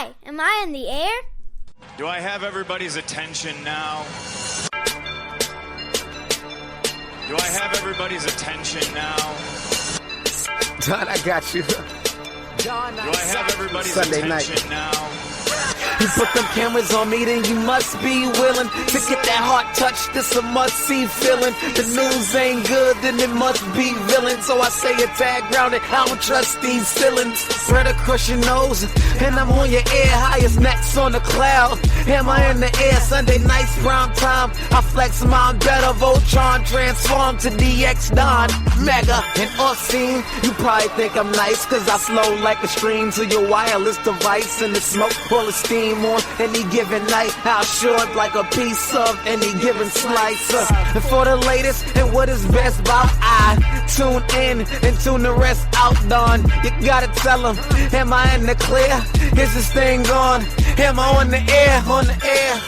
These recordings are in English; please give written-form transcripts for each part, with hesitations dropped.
Hi, am I in the air? Do I have everybody's attention now? Do I have everybody's attention now? Don, I got you. Don, do I have everybody's Sunday attention night. now? You put them cameras on me, then you must be willing to get that heart touch. This a must-see feeling. The news ain't good, then it must be villain. So I say a tag grounded, I don't trust these ceilings. Spread across your nose, and I'm on your ear. Highest necks on the cloud. Am I in the air? Sunday nights, prime time. I flex mine better. Voltron transform to DX Don. Mega and Austin. You probably think I'm nice, cause I slow like a stream to your wireless device. And the smoke full of steam on any given night. How short like a piece of any given slice. And for the latest and what is best about, I tune in and tune the rest out, Don. You gotta tell them, am I in the clear? Is this thing on? Am I on the air? On the air?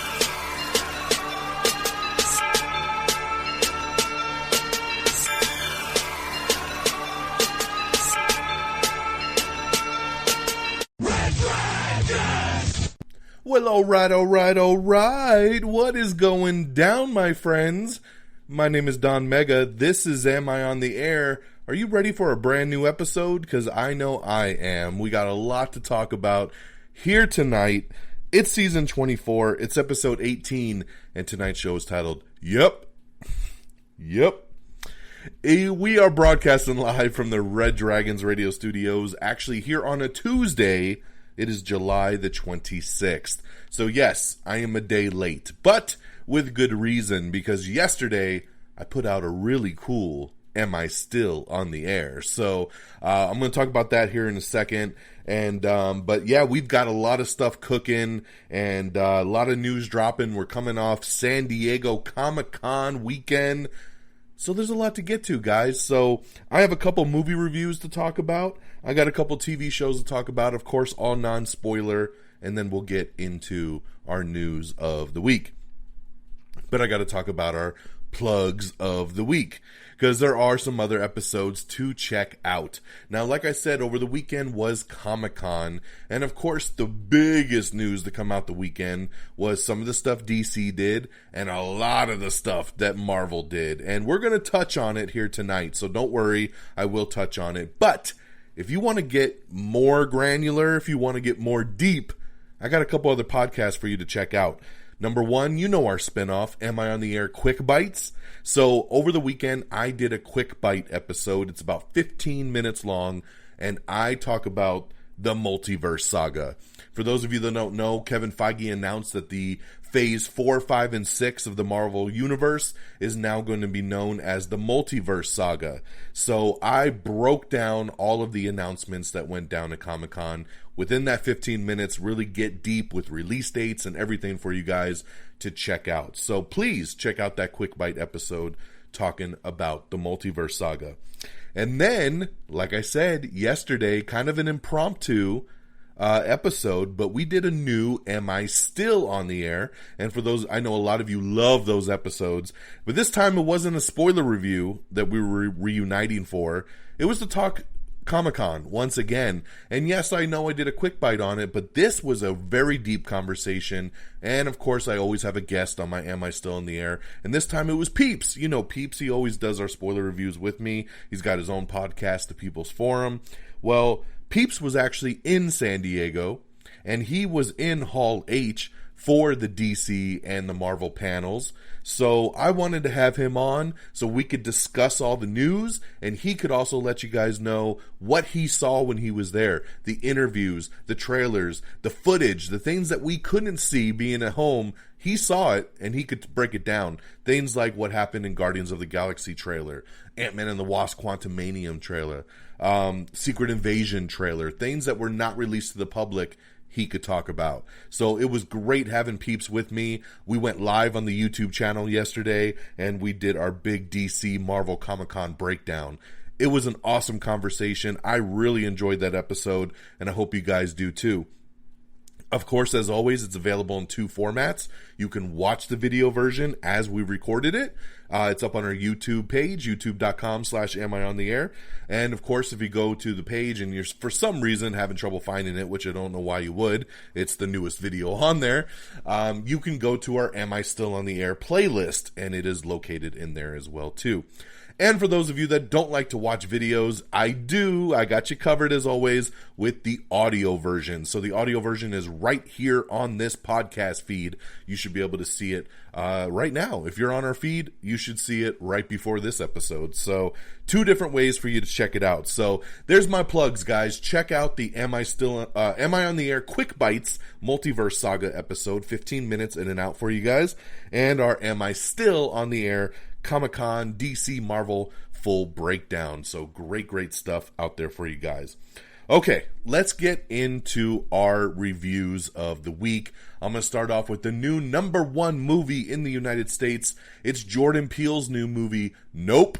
Well, alright. What is going down, my friends? My name is Don Mega. This is Am I on the Air? Are you ready for a brand new episode? Because I know I am. We got a lot to talk about here tonight. It's season 24. It's episode 18. And tonight's show is titled, Yep. We are broadcasting live from the Red Dragons radio studios. Actually, here on a Tuesday. It is July the 26th. So yes, I am a day late, but with good reason, because yesterday I put out a really cool Am I Still on the Air? So I'm going to talk about that here in a second. And but yeah, we've got a lot of stuff cooking and a lot of news dropping. We're coming off San Diego Comic-Con weekend. So there's a lot to get to, guys. So I have a couple movie reviews to talk about. I got a couple TV shows to talk about, of course, all non-spoiler, and then we'll get into our news of the week. But I got to talk about our plugs of the week, because there are some other episodes to check out. Now, like I said, over the weekend was Comic-Con, and of course, the biggest news to come out the weekend was some of the stuff DC did, and a lot of the stuff that Marvel did. And we're going to touch on it here tonight, so don't worry, I will touch on it. But if you want to get more granular, if you want to get more deep, I got a couple other podcasts for you to check out. Number one, you know our spinoff, Am I on the Air Quick Bites? So over the weekend, I did a Quick Bite episode. It's about 15 minutes long, and I talk about the Multiverse Saga. For those of you that don't know, Kevin Feige announced that the Phase 4, 5, and 6 of the Marvel Universe is now going to be known as the Multiverse Saga. So I broke down all of the announcements that went down at Comic-Con. Within that 15 minutes, really get deep with release dates and everything for you guys to check out. So please check out that Quick Bite episode talking about the Multiverse Saga. And then, like I said, yesterday, kind of an impromptu episode, but we did a new Am I Still on the Air? And for those, I know a lot of you love those episodes, but this time it wasn't a spoiler review that we were reuniting for. It was to talk Comic-Con once again. And yes, I know I did a quick bite on it, but this was a very deep conversation. And of course, I always have a guest on my Am I Still in the Air? And this time it was Peeps. You know Peeps, he always does our spoiler reviews with me. He's got his own podcast, The People's Forum. Well, Peeps was actually in San Diego, and he was in Hall H for the DC and the Marvel panels. So I wanted to have him on so we could discuss all the news, and he could also let you guys know what he saw when he was there. The interviews, the trailers, the footage, the things that we couldn't see being at home. He saw it, and he could break it down. Things like what happened in Guardians of the Galaxy trailer, Ant-Man and the Wasp Quantumanium trailer, Secret Invasion trailer, things that were not released to the public, he could talk about. So it was great having Peeps with me. We went live on the YouTube channel yesterday, and we did our big DC Marvel Comic-Con breakdown. It was an awesome conversation. I really enjoyed that episode, and I hope you guys do too. Of course, as always, it's available in 2 formats. You can watch the video version as we recorded it. It's up on our YouTube page, youtube.com/amiontheair. And of course, if you go to the page and you're for some reason having trouble finding it, which I don't know why you would, it's the newest video on there, you can go to our Am I Still on the Air playlist, and it is located in there as well too. And for those of you that don't like to watch videos, I got you covered as always with the audio version. So the audio version is right here on this podcast feed. You should be able to see it right now. If you're on our feed, you should see it right before this episode. So 2 different ways for you to check it out. So there's my plugs, guys. Check out the Am I on the Air Quick Bites Multiverse Saga episode, 15 minutes in and out for you guys. And our Am I Still on the Air Comic-Con DC Marvel full breakdown. So great stuff out there for you guys. Okay, let's get into our reviews of the week. I'm going to start off with the new #1 movie in the United States. It's Jordan Peele's new movie, Nope.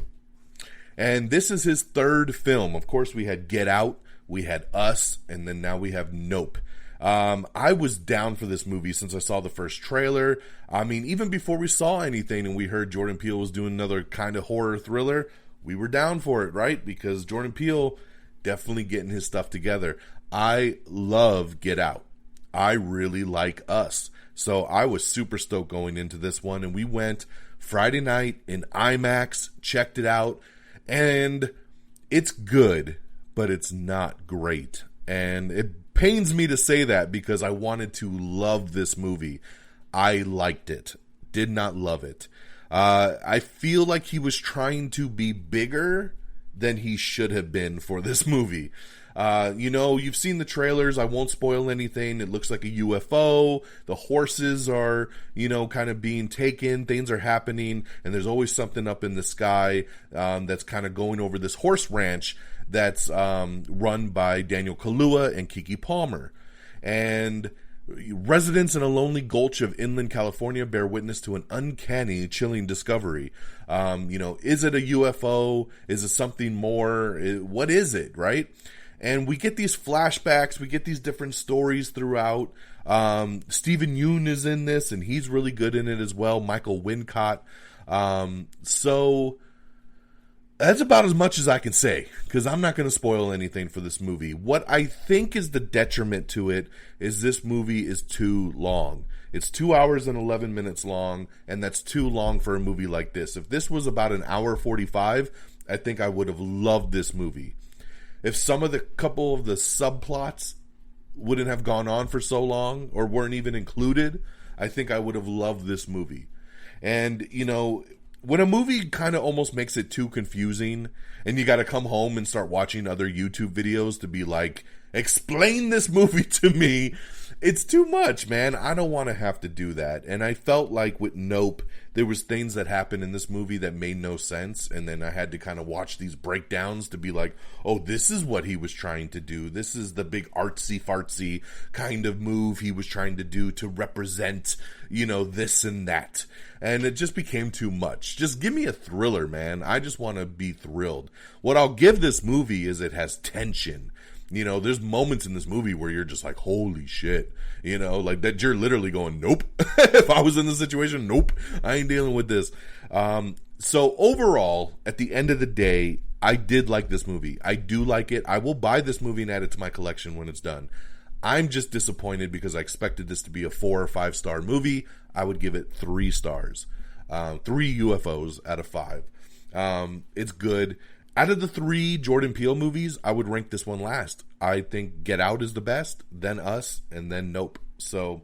And this is his 3rd film. Of course, we had Get Out, we had Us, and then now we have Nope. I was down for this movie since I saw the first trailer. I mean, even before we saw anything and we heard Jordan Peele was doing another kind of horror thriller, we were down for it, right? Because Jordan Peele definitely getting his stuff together. I love Get Out. I really like Us. So I was super stoked going into this one, and we went Friday night in IMAX, checked it out, and it's good, but it's not great. And it pains me to say that because I wanted to love this movie. I liked it. Did not love it. I feel like he was trying to be bigger than he should have been for this movie. You've seen the trailers. I won't spoil anything. It looks like a UFO. The horses are, kind of being taken. Things are happening. And there's always something up in the sky that's kind of going over this horse ranch that's run by Daniel Kaluuya and Keke Palmer. And residents in a lonely gulch of inland California bear witness to an uncanny, chilling discovery. Is it a UFO? Is it something more? What is it, right? And we get these flashbacks. We get these different stories throughout. Stephen Yeun is in this, and he's really good in it as well. Michael Wincott. So that's about as much as I can say, because I'm not going to spoil anything for this movie. What I think is the detriment to it is this movie is too long. It's 2 hours and 11 minutes long, and that's too long for a movie like this. If this was about an hour 45, I think I would have loved this movie. If some of the couple of the subplots wouldn't have gone on for so long or weren't even included, I think I would have loved this movie. And, when a movie kind of almost makes it too confusing and you got to come home and start watching other YouTube videos to be like, explain this movie to me, it's too much, man. I don't want to have to do that. And I felt like with Nope, there was things that happened in this movie that made no sense. And then I had to kind of watch these breakdowns to be like, oh, this is what he was trying to do. This is the big artsy fartsy kind of move he was trying to do to represent, this and that. And it just became too much. Just give me a thriller, man. I just want to be thrilled. What I'll give this movie is it has tension. There's moments in this movie where you're just like, holy shit, like that you're literally going, nope. If I was in this situation, nope, I ain't dealing with this. So overall, at the end of the day, I did like this movie. I do like it. I will buy this movie and add it to my collection when it's done. I'm just disappointed because I expected this to be a 4 or 5 star movie. I would give it 3 stars, 3 UFOs out of 5. It's good. Out of the 3 Jordan Peele movies, I would rank this one last. I think Get Out is the best, then Us, and then Nope. So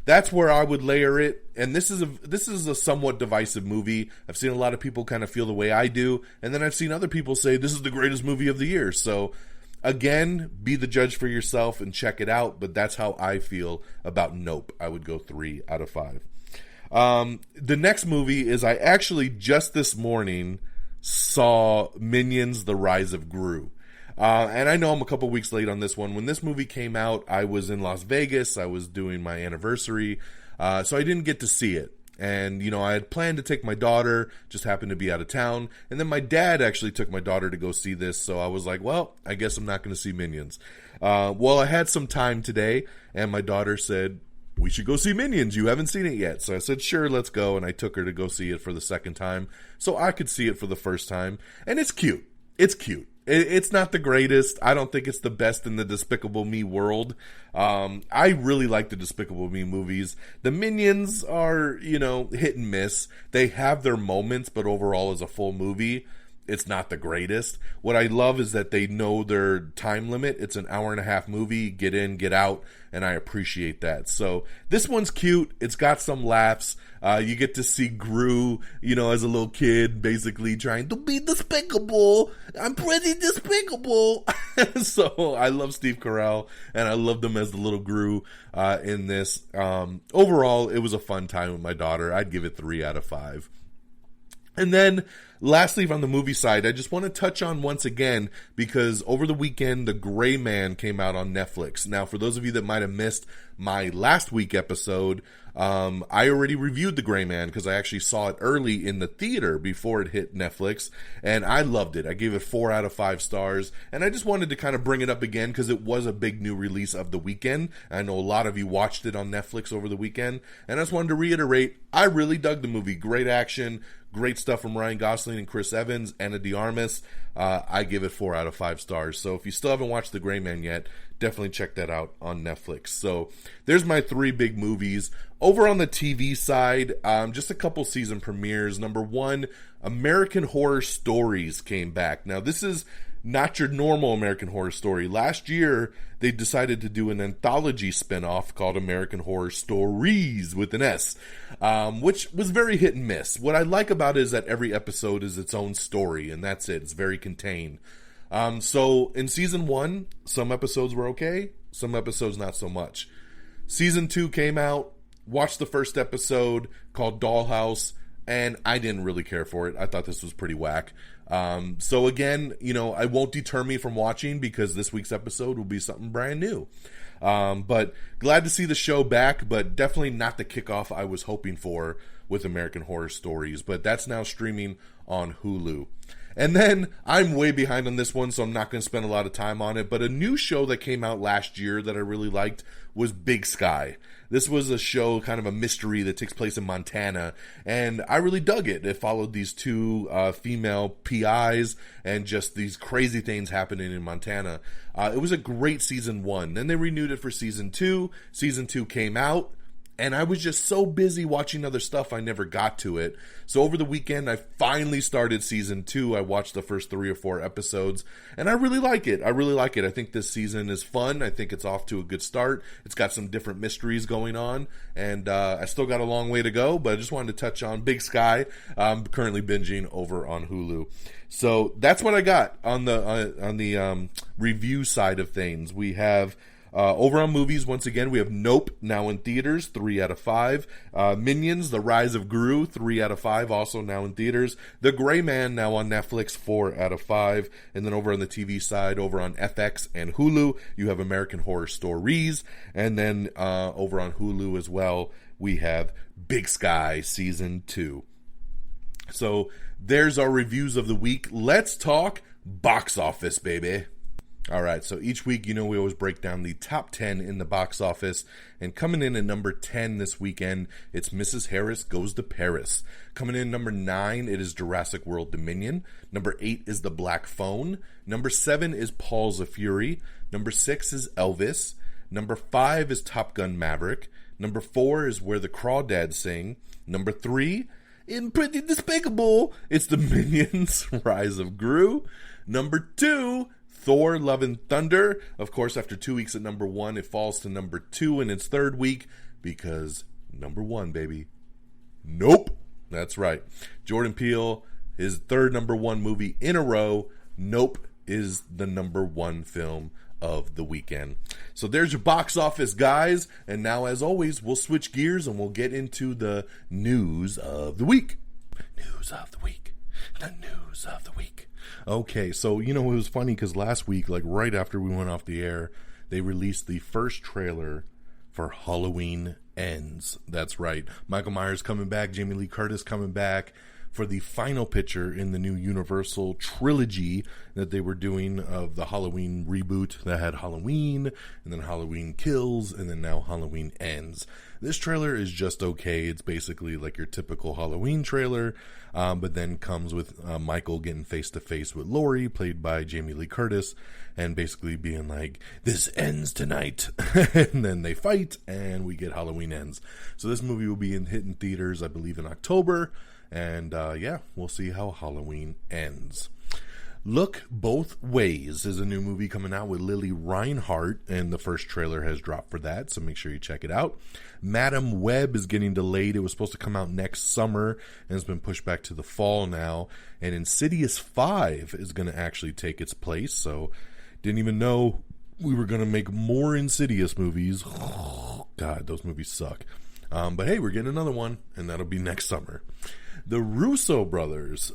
that's where I would layer it. And this is a somewhat divisive movie. I've seen a lot of people kind of feel the way I do, and then I've seen other people say this is the greatest movie of the year. So again, be the judge for yourself and check it out, but that's how I feel about Nope. I would go 3 out of 5. The next movie is I actually just this morning saw Minions: The Rise of Gru. And I know I'm a couple weeks late on this one. When this movie came out, I was in Las Vegas. I was doing my anniversary. So I didn't get to see it. And, I had planned to take my daughter, just happened to be out of town. And then my dad actually took my daughter to go see this. So I was like, well, I guess I'm not going to see Minions. Well, I had some time today, and my daughter said, we should go see Minions. You haven't seen it yet. So I said, sure, let's go. And I took her to go see it for the second time so I could see it for the first time. And it's cute. It's cute. It's not the greatest. I don't think it's the best in the Despicable Me world. I really like the Despicable Me movies. The Minions are, hit and miss. They have their moments, but overall as a full movie, it's not the greatest. What I love is that they know their time limit. It's an hour-and-a-half movie. Get in, get out, and I appreciate that. So this one's cute. It's got some laughs. You get to see Gru, as a little kid, basically trying to be despicable. I'm pretty despicable. So I love Steve Carell, and I loved him as the little Gru in this. Overall, it was a fun time with my daughter. I'd give it 3 out of 5. And then, lastly, from the movie side, I just want to touch on once again, because over the weekend, The Gray Man came out on Netflix. Now, for those of you that might have missed my last week episode, I already reviewed The Gray Man because I actually saw it early in the theater before it hit Netflix, and I loved it. I gave it 4 out of 5 stars, and I just wanted to kind of bring it up again because it was a big new release of the weekend. I know a lot of you watched it on Netflix over the weekend, and I just wanted to reiterate, I really dug the movie. Great action, great stuff from Ryan Gosling and Chris Evans, Ana de Armas. I give it 4 out of 5 stars. So if you still haven't watched The Gray Man yet, definitely check that out on Netflix. So there's my 3 big movies. Over on the TV side, just a couple season premieres. Number 1, American Horror Stories came back. Now this is not your normal American Horror Story. Last year, they decided to do an anthology spinoff called American Horror Stories with an S, which was very hit and miss. What I like about it is that every episode is its own story, and that's it. It's very contained. So in season 1, some episodes were okay, some episodes not so much. Season 2 came out, watched the first episode called Dollhouse, and I didn't really care for it. I thought this was pretty whack. So again, I won't deter me from watching because this week's episode will be something brand new. But glad to see the show back, but definitely not the kickoff I was hoping for with American Horror Stories. But that's now streaming on Hulu. And then I'm way behind on this one, so I'm not going to spend a lot of time on it. But a new show that came out last year that I really liked was Big Sky. This was a show, kind of a mystery that takes place in Montana, and I really dug it. It followed these 2 female PIs and just these crazy things happening in Montana. It was a great season 1. Then they renewed it for season 2. Season 2 came out, and I was just so busy watching other stuff, I never got to it. So over the weekend, I finally started season 2. I watched the first 3 or 4 episodes, and I really like it. I think this season is fun. I think it's off to a good start. It's got some different mysteries going on, and I still got a long way to go, but I just wanted to touch on Big Sky. I'm currently binging over on Hulu. So that's what I got on the review side of things. We have... over on movies, once again, we have Nope, now in theaters, 3 out of 5. Minions, The Rise of Gru, 3 out of 5, also now in theaters. The Gray Man, now on Netflix, 4 out of 5. And then over on the TV side, over on FX and Hulu, you have American Horror Stories. And then over on Hulu as well, we have Big Sky Season 2. So there's our reviews of the week. Let's talk box office, baby. All right, so each week, we always break down the top 10 in the box office. And coming in at number 10 this weekend, it's Mrs. Harris Goes to Paris. Coming in number 9, it is Jurassic World Dominion. Number 8 is The Black Phone. Number 7 is Paws of Fury. Number 6 is Elvis. Number 5 is Top Gun Maverick. Number 4 is Where the Crawdads Sing. Number 3, in Pretty Despicable, it's the Minions Rise of Gru. Number 2, Thor, Love and Thunder. Of course, after 2 weeks at number 1, it falls to number 2 in its 3rd week because number 1, baby. Nope. That's right. Jordan Peele, his 3rd number 1 movie in a row. Nope is the number 1 film of the weekend. So there's your box office, guys. And now, as always, we'll switch gears and we'll get into the news of the week. News of the week. The news of the week. Okay, so, it was funny because last week, right after we went off the air, they released the first trailer for Halloween Ends. That's right. Michael Myers coming back, Jamie Lee Curtis coming back. for the final picture in the new Universal trilogy that they were doing of the Halloween reboot that had Halloween, and then Halloween Kills, and then now Halloween Ends. This trailer is just okay. It's basically like your typical Halloween trailer, but then comes with Michael getting face-to-face with Laurie, played by Jamie Lee Curtis, and basically being like, this ends tonight. And then they fight, and we get Halloween Ends. So this movie will be hitting theaters, I believe, in October. And yeah, we'll see how Halloween ends. Look Both Ways is a new movie coming out with Lily Reinhart, and the first trailer has dropped for that, so make sure you check it out. Madam Web is getting delayed. It was supposed to come out next summer, and it's been pushed back to the fall now. And Insidious 5 is going to actually take its place, so didn't even know we were going to make more Insidious movies. God, those movies suck. But hey, we're getting another one, and that'll be next summer. The Russo brothers.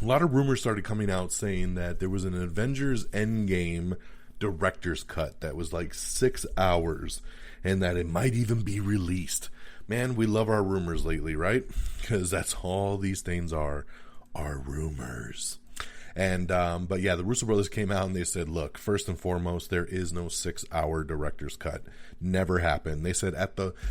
A lot of rumors started coming out saying that there was an Avengers Endgame director's cut that was like 6 hours, and that it might even be released. Man, we love our rumors lately, right? Because that's all these things are rumors. And but yeah, the Russo brothers came out and they said, look, first and foremost, there is no 6 hour director's cut. Never happened. They said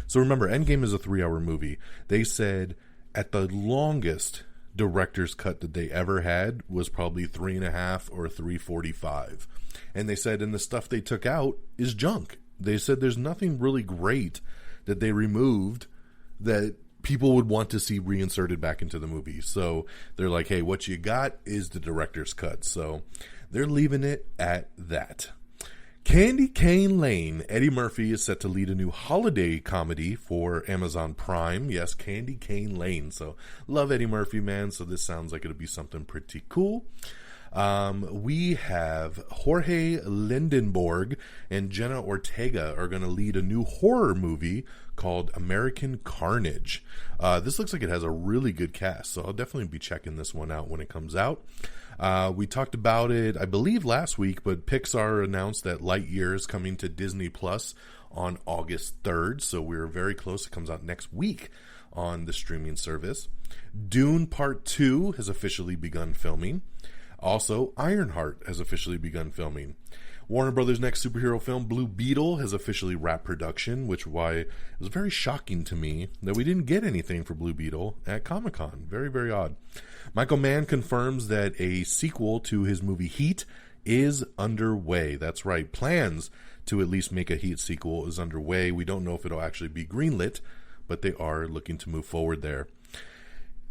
so remember, Endgame is a 3 hour movie. They said at the longest director's cut that they ever had was probably 3.5 or 3:45. And they said, and the stuff they took out is junk. They said there's nothing really great that they removed that people would want to see reinserted back into the movie. So they're like, hey, what you got is the director's cut. So they're leaving it at that. Candy Cane Lane. Eddie Murphy is set to lead a new holiday comedy for Amazon Prime. Yes, Candy Cane Lane. So love Eddie Murphy, man. So this sounds like it'll be something pretty cool. We have Jorge Lindenborg and Jenna Ortega are going to lead a new horror movie called American Carnage. This looks like it has a really good cast, so I'll definitely be checking this one out when it comes out. We talked about it, I believe, last week, but Pixar announced that Lightyear is coming to Disney Plus on August 3rd, so we're very close. It comes out next week on the streaming service. Dune Part 2 has officially begun filming. Also, Ironheart has officially begun filming. Warner Brothers' next superhero film, Blue Beetle, has officially wrapped production, which why it was very shocking to me that we didn't get anything for Blue Beetle at Comic-Con. Very, very odd. Michael Mann confirms that a sequel to his movie Heat is underway. That's right. Plans to at least make a Heat sequel is underway. We don't know if it'll actually be greenlit, but they are looking to move forward there.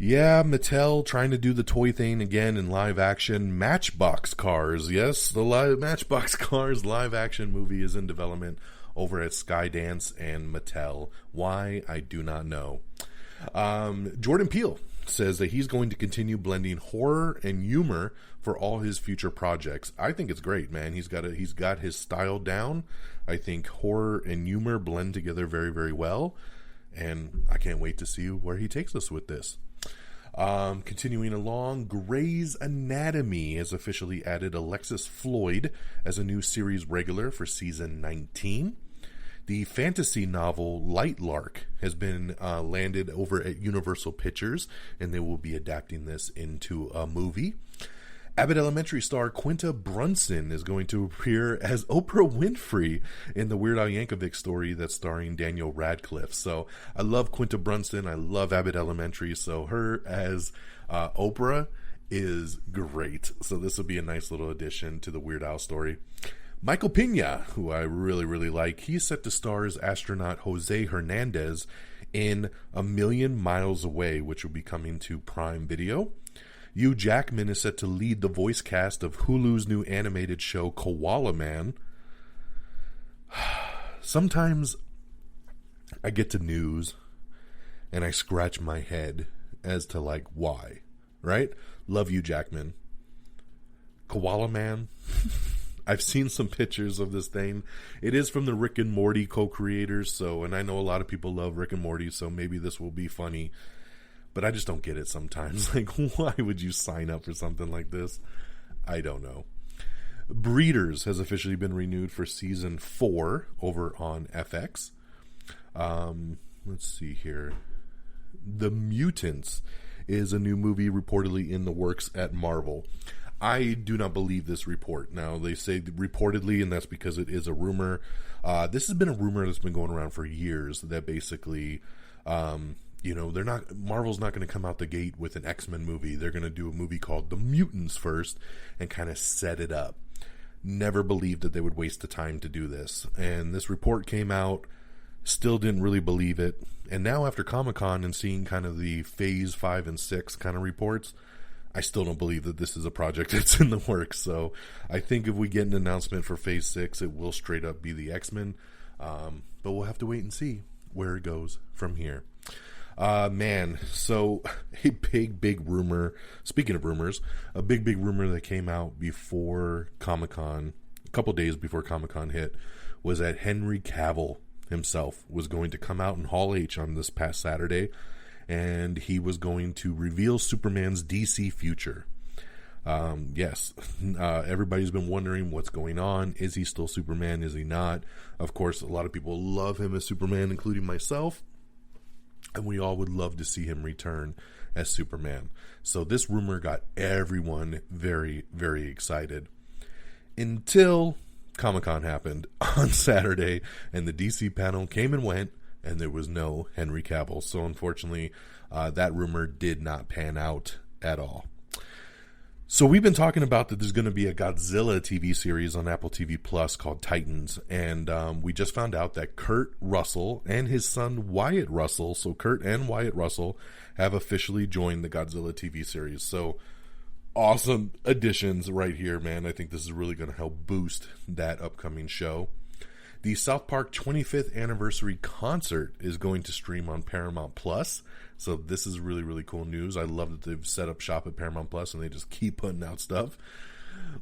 Yeah, Mattel trying to do the toy thing again in live action. Matchbox Cars, yes, the Matchbox Cars live action movie is in development over at Skydance and Mattel. Why, I do not know. Jordan Peele says that he's going to continue blending horror and humor for all his future projects. I think it's great, man. He's got his style down. I think horror and humor blend together very, very well, and I can't wait to see where he takes us with this. Continuing along, Grey's Anatomy has officially added Alexis Floyd as a new series regular for season 19. The fantasy novel Lightlark has been landed over at Universal Pictures, and they will be adapting this into a movie. Abbott Elementary star Quinta Brunson is going to appear as Oprah Winfrey in the Weird Al Yankovic story that's starring Daniel Radcliffe. So I love Quinta Brunson. I love Abbott Elementary. So her as Oprah is great. So this will be a nice little addition to the Weird Al story. Michael Pena, who I really, really like, he's set to star as astronaut Jose Hernandez in A Million Miles Away, which will be coming to Prime Video. Hugh Jackman is set to lead the voice cast of Hulu's new animated show Koala Man. Sometimes I get to news and I scratch my head as to like why, right? Love Hugh Jackman. Koala Man. I've seen some pictures of this thing. It is from the Rick and Morty co-creators, and I know a lot of people love Rick and Morty, so maybe this will be funny. But I just don't get it sometimes. Like, why would you sign up for something like this? I don't know. Breeders has officially been renewed for season 4 over on FX. Let's see here. The Mutants is a new movie reportedly in the works at Marvel. I do not believe this report. Now, they say reportedly, and that's because it is a rumor. This has been a rumor that's been going around for years that basically, Marvel's not going to come out the gate with an X-Men movie. They're going to do a movie called The Mutants first and kind of set it up. Never believed that they would waste the time to do this. And this report came out, still didn't really believe it. And now after Comic-Con and seeing kind of the Phase 5 and 6 kind of reports, I still don't believe that this is a project that's in the works. So I think if we get an announcement for Phase 6, it will straight up be the X-Men. But we'll have to wait and see where it goes from here. So a big rumor, speaking of rumors, a big rumor that came out before Comic-Con, a couple days before Comic-Con hit, was that Henry Cavill himself was going to come out in Hall H on this past Saturday, and he was going to reveal Superman's DC future. Everybody's been wondering what's going on. Is he still Superman? Is he not? Of course, a lot of people love him as Superman, including myself, and we all would love to see him return as Superman. So this rumor got everyone very, very excited until Comic-Con happened on Saturday, and the DC panel came and went, and there was no Henry Cavill. So unfortunately, that rumor did not pan out at all. So we've been talking about that there's going to be a Godzilla TV series on Apple TV Plus called Titans. And we just found out that Kurt Russell and his son Wyatt Russell, so Kurt and Wyatt Russell, have officially joined the Godzilla TV series. So awesome additions right here, man. I think this is really going to help boost that upcoming show. The South Park 25th anniversary concert is going to stream on Paramount Plus. So this is really, really cool news. I love that they've set up shop at Paramount Plus and they just keep putting out stuff.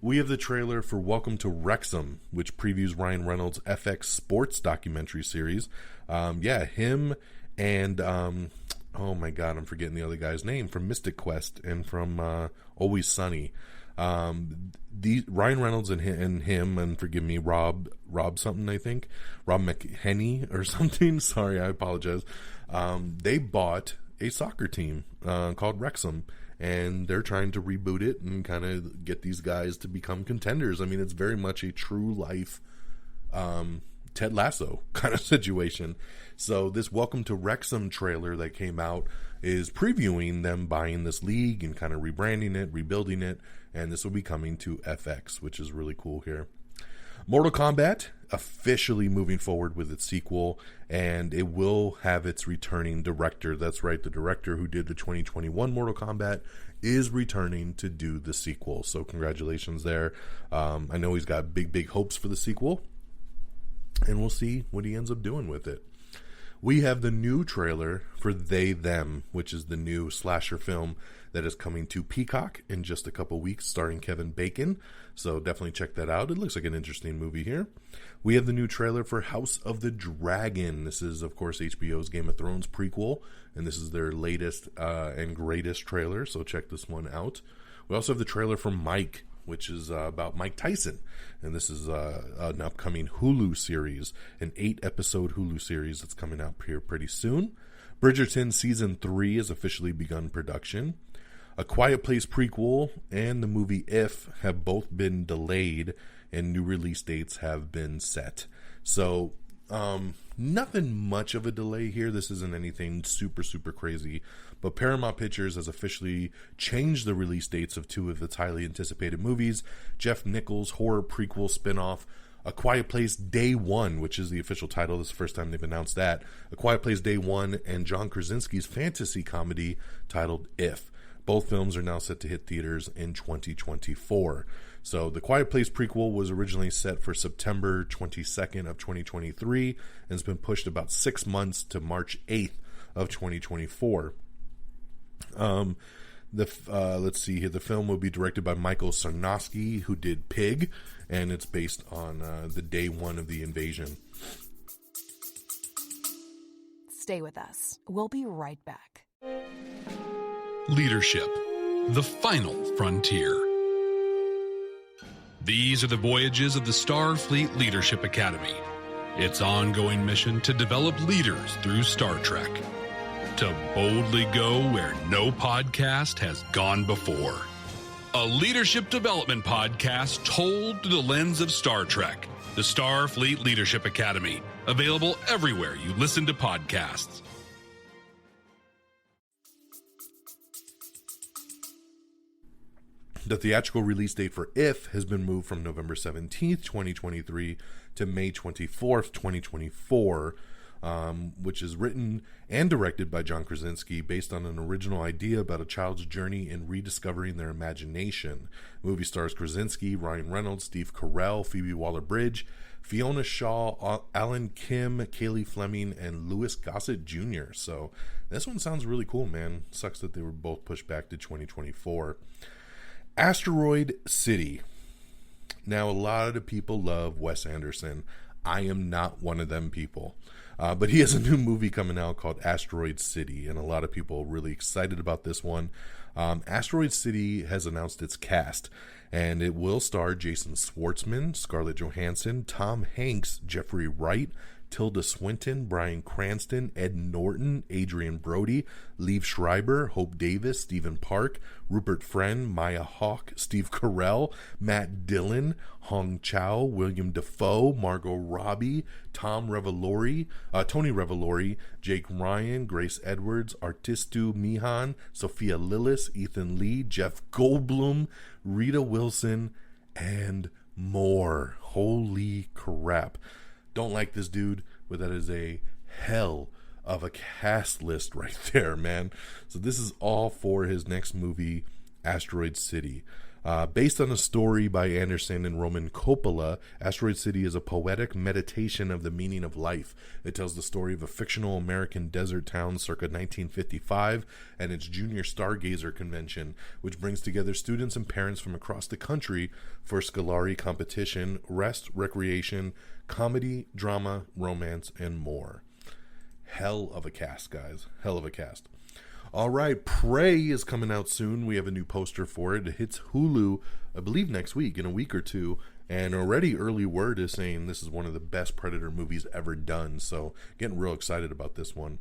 We have the trailer for Welcome to Wrexham, which previews Ryan Reynolds' FX sports documentary series. Him and, oh my God, I'm forgetting the other guy's name, from Mystic Quest and from Always Sunny. Ryan Reynolds and him, and forgive me, Rob something, I think, Rob McHenny or something. Sorry, I apologize. They bought a soccer team called Wrexham, and they're trying to reboot it and kind of get these guys to become contenders. I mean, it's very much a true life Ted Lasso kind of situation. So this Welcome to Wrexham trailer that came out is previewing them buying this league and kind of rebranding it, rebuilding it, and this will be coming to FX, which is really cool here. Mortal Kombat officially moving forward with its sequel, and it will have its returning director. That's right, the director who did the 2021 Mortal Kombat is returning to do the sequel. So congratulations there. I know he's got big hopes for the sequel, and we'll see what he ends up doing with it. We have the new trailer for They Them, which is the new slasher film that is coming to Peacock in just a couple weeks, starring Kevin Bacon. So definitely check that out. It looks like an interesting movie here. We have the new trailer for House of the Dragon. This is, of course, HBO's Game of Thrones prequel, and this is their latest and greatest trailer, so check this one out. We also have the trailer for Mike, which is about Mike Tyson, and this is an upcoming Hulu series, an 8-episode Hulu series that's coming out here pretty soon. Bridgerton Season 3 has officially begun production. A Quiet Place prequel and the movie If have both been delayed, and new release dates have been set. So, nothing much of a delay here. This isn't anything super crazy, but Paramount Pictures has officially changed the release dates of two of its highly anticipated movies. Jeff Nichols' horror prequel spinoff, A Quiet Place Day One, which is the official title. This is the first time they've announced that. A Quiet Place Day One, and John Krasinski's fantasy comedy titled If. Both films are now set to hit theaters in 2024. So the Quiet Place prequel was originally set for September 22nd of 2023 and has been pushed about 6 months to March 8th of 2024. Let's see here. The film will be directed by Michael Sarnowski, who did Pig, and it's based on the day one of the invasion. Stay with us. We'll be right back. Leadership, the final frontier. These are the voyages of the Starfleet Leadership Academy, its ongoing mission to develop leaders through Star Trek. to boldly go where no podcast has gone before. A leadership development podcast told through the lens of Star Trek, the Starfleet Leadership Academy, available everywhere you listen to podcasts. The theatrical release date for If has been moved from November 17th, 2023 to May 24th, 2024, which is written and directed by John Krasinski based on an original idea about a child's journey in rediscovering their imagination. The movie stars Krasinski, Ryan Reynolds, Steve Carell, Phoebe Waller-Bridge, Fiona Shaw, Alan Kim, Kaylee Fleming, and Louis Gossett Jr. So this one sounds really cool, man. Sucks that they were both pushed back to 2024. Asteroid City. Now, a lot of people love Wes Anderson. I am not one of them people. But he has a new movie coming out called Asteroid City, and a lot of people are really excited about this one. Asteroid City has announced its cast, and it will star Jason Schwartzman, Scarlett Johansson, Tom Hanks, Jeffrey Wright, Tilda Swinton, Bryan Cranston, Ed Norton, Adrian Brody, Liev Schreiber, Hope Davis, Stephen Park, Rupert Friend, Maya Hawke, Steve Carell, Matt Dillon, Hong Chow, William Dafoe, Margot Robbie, Tony Revolori, Jake Ryan, Grace Edwards, Artistu Mihan, Sophia Lillis, Ethan Lee, Jeff Goldblum, Rita Wilson, and more. Holy crap. Don't like this dude, but that is a hell of a cast list right there, man. So this is all for his next movie, Asteroid City. Based on a story by Anderson and Roman Coppola, Asteroid City is a poetic meditation of the meaning of life. It tells the story of a fictional American desert town circa 1955 and its Junior Stargazer Convention, which brings together students and parents from across the country for Scolari competition, rest, recreation, comedy, drama, romance, and more. Hell of a cast, guys. Hell of a cast. All right, Prey is coming out soon. We have a new poster for it. It hits Hulu, I believe, next week, in a week or two. And already early word is saying this is one of the best Predator movies ever done. So getting real excited about this one.